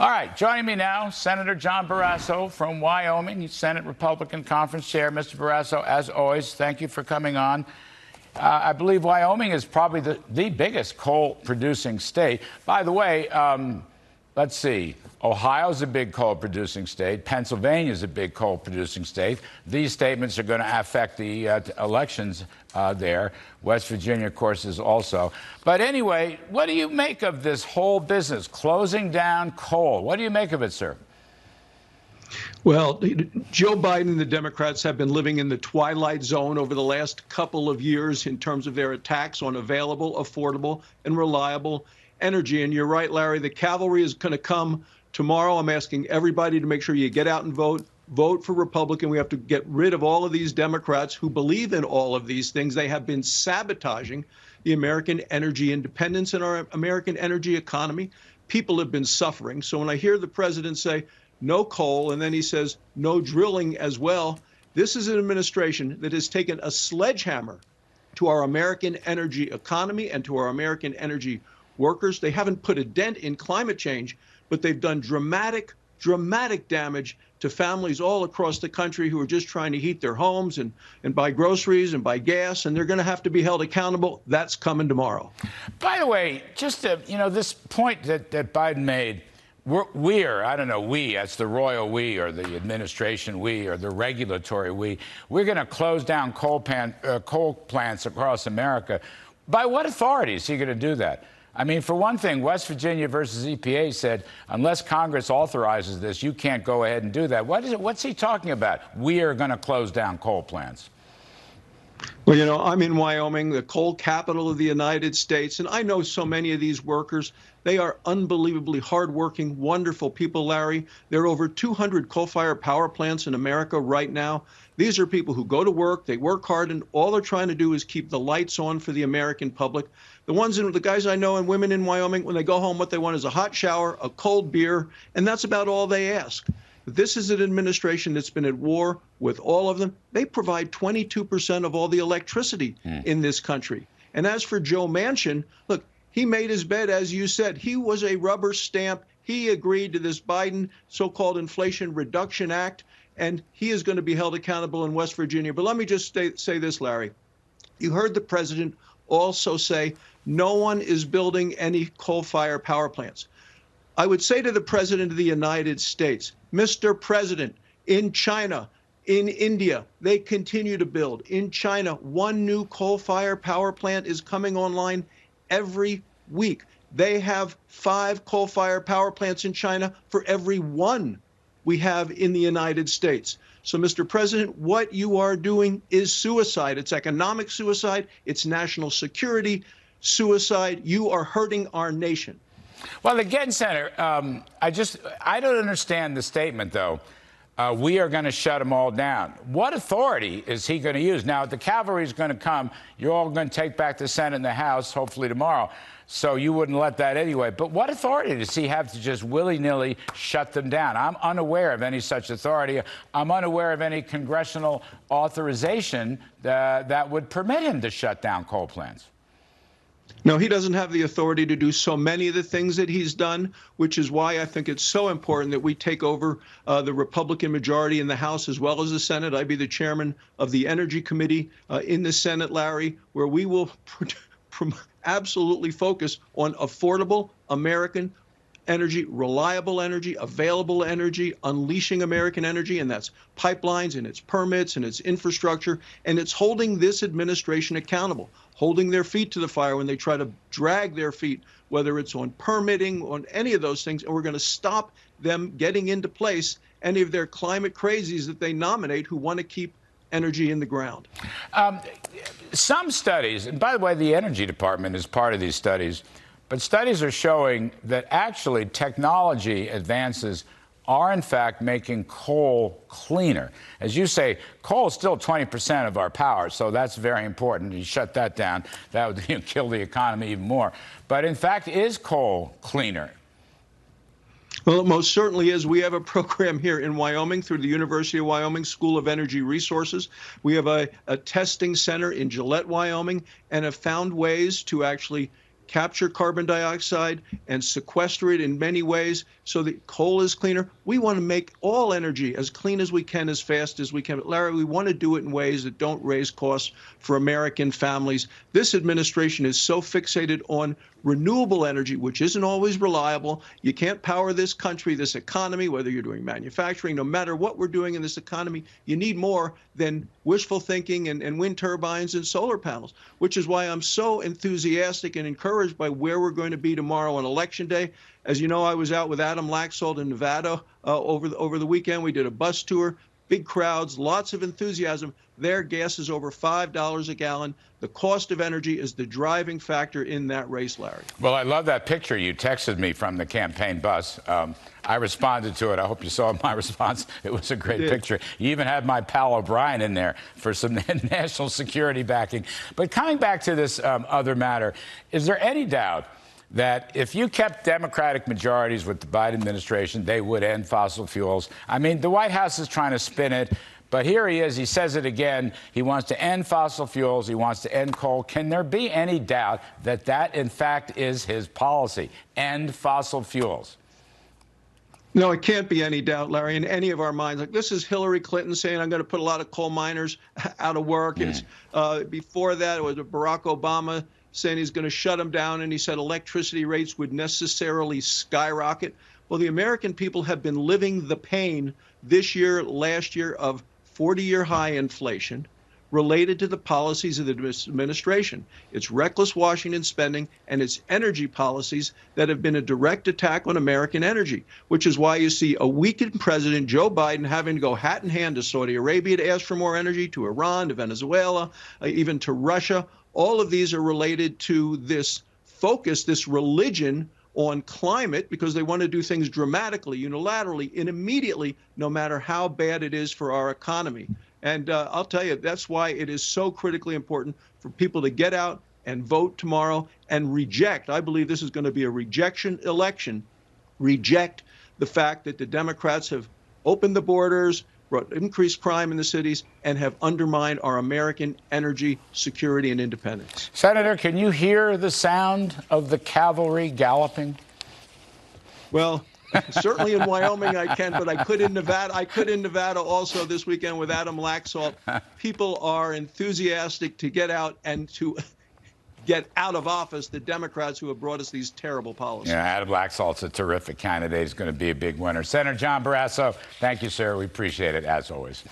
All right, joining me now, Senator John Barrasso from Wyoming, Senate Republican Conference Chair. Mr. Barrasso, as always, thank you for coming on. I believe Wyoming is probably the biggest coal-producing state. By the way, let's see. Ohio's a big coal-producing state. Pennsylvania's a big coal-producing state. These statements are going to affect the elections there. West Virginia, of course, is also. But anyway, what do you make of this whole business, closing down coal? What do you make of it, sir? Well, Joe Biden and the Democrats have been living in the twilight zone over the last couple of years in terms of their attacks on available, affordable, and reliable energy. And you're right, Larry, the cavalry is going to come tomorrow. I'm asking everybody to make sure you get out and vote. Vote for Republican. We have to get rid of all of these Democrats who believe in all of these things. They have been sabotaging the American energy independence and our American energy economy. People have been suffering. So when I hear the president say no coal, and then he says no drilling as well, this is an administration that has taken a sledgehammer to our American energy economy and to our American energy workers. They haven't put a dent in climate change, but they've done dramatic damage to families all across the country who are just trying to heat their homes and buy groceries and buy gas, and they're going to have to be held accountable. That's coming tomorrow. By the way, just this point that Biden made, I don't know, that's the royal we or the administration we or the regulatory we're going to close down coal plants across America. By what authority is he going to do that? I mean, for one thing, West Virginia versus EPA said, unless Congress authorizes this, you can't go ahead and do that. What's he talking about? We are going to close down coal plants. Well, I'm in Wyoming, the coal capital of the United States, and I know so many of these workers. They are unbelievably hardworking, wonderful people, Larry. There are over 200 coal-fired power plants in America right now. These are people who go to work, they work hard, and all they're trying to do is keep the lights on for the American public. The guys I know and women in Wyoming, when they go home, what they want is a hot shower, a cold beer, and that's about all they ask. This is an administration that's been at war with all of them. They provide 22% of all the electricity in this country. And as for Joe Manchin, look, he made his bed, as you said. He was a rubber stamp. He agreed to this Biden so-called Inflation Reduction Act, and he is going to be held accountable in West Virginia. But let me just say this, Larry. You heard the president also say no one is building any coal-fired power plants. I would say to the president of the United States, Mr. President, in China, in India, they continue to build. In China, one new coal-fired power plant is coming online every week. They have 5 coal-fired power plants in China for every one we have in the United States. So, Mr. President, what you are doing is suicide. It's economic suicide. It's national security suicide. You are hurting our nation. Well, again, Senator, I don't understand the statement, though. We are going to shut them all down. What authority is he going to use? Now, the cavalry is going to come. You're all going to take back the Senate and the House, hopefully tomorrow. So you wouldn't let that anyway. But what authority does he have to just willy-nilly shut them down? I'm unaware of any such authority. I'm unaware of any congressional authorization that would permit him to shut down coal plants. No, he doesn't have the authority to do so many of the things that he's done, which is why I think it's so important that we take over the Republican majority in the House as well as the Senate. I'd be the chairman of the Energy Committee in the Senate, Larry, where we will absolutely focus on affordable American energy, reliable energy, available energy, unleashing American energy, and that's pipelines and its permits and its infrastructure, and it's holding this administration accountable, holding their feet to the fire when they try to drag their feet, whether it's on permitting, on any of those things, and we're going to stop them getting into place any of their climate crazies that they nominate who want to keep energy in the ground. Some studies, and by the way, the Energy Department is part of these studies, but studies are showing that actually technology advances are, in fact, making coal cleaner. As you say, coal is still 20% of our power, so that's very important. You shut that down, that would kill the economy even more. But, in fact, is coal cleaner? Well, it most certainly is. We have a program here in Wyoming through the University of Wyoming School of Energy Resources. We have a testing center in Gillette, Wyoming, and have found ways to actually capture carbon dioxide and sequester it in many ways so that coal is cleaner. We want to make all energy as clean as we can, as fast as we can. But Larry, we want to do it in ways that don't raise costs for American families. This administration is so fixated on renewable energy, which isn't always reliable. You can't power this country, this economy, whether you're doing manufacturing, no matter what we're doing in this economy, you need more than wishful thinking and wind turbines and solar panels, which is why I'm so enthusiastic and encouraged by where we're going to be tomorrow on Election Day. As you know, I was out with Adam Laxalt in Nevada over the weekend. We did a bus tour, big crowds, lots of enthusiasm. Their gas is over $5 a gallon. The cost of energy is the driving factor in that race, Larry. Well, I love that picture you texted me from the campaign bus. I responded to it. I hope you saw my response. It was a great picture. You even had my pal O'Brien in there for some national security backing. But coming back to this other matter, is there any doubt that if you kept Democratic majorities with the Biden administration, they would end fossil fuels? I mean, the White House is trying to spin it, but here he is. He says it again. He wants to end fossil fuels. He wants to end coal. Can there be any doubt that that, in fact, is his policy? End fossil fuels. No, it can't be any doubt, Larry, in any of our minds. Like, this is Hillary Clinton saying, I'm going to put a lot of coal miners out of work. It's before that, it was Barack Obama saying he's going to shut them down, and he said electricity rates would necessarily skyrocket. Well, the American people have been living the pain this year, last year, of 40-year high inflation related to the policies of the administration. It's reckless Washington spending and its energy policies that have been a direct attack on American energy, which is why you see a weakened President Joe Biden having to go hat in hand to Saudi Arabia to ask for more energy, to Iran, to Venezuela, even to Russia. All of these are related to this focus, this religion on climate, because they want to do things dramatically, unilaterally, and immediately, no matter how bad it is for our economy. And I'll tell you, that's why it is so critically important for people to get out and vote tomorrow and reject. I believe this is going to be a rejection election. Reject the fact that the Democrats have opened the borders, brought increased crime in the cities, and have undermined our American energy security and independence. Senator, can you hear the sound of the cavalry galloping? Well, certainly in Wyoming I can, but I could in Nevada. I could in Nevada also this weekend with Adam Laxalt. People are enthusiastic to get out and to get out of office the Democrats who have brought us these terrible policies. Yeah, Adam Laxalt's a terrific candidate. He's going to be a big winner. Senator John Barrasso, thank you, sir. We appreciate it, as always.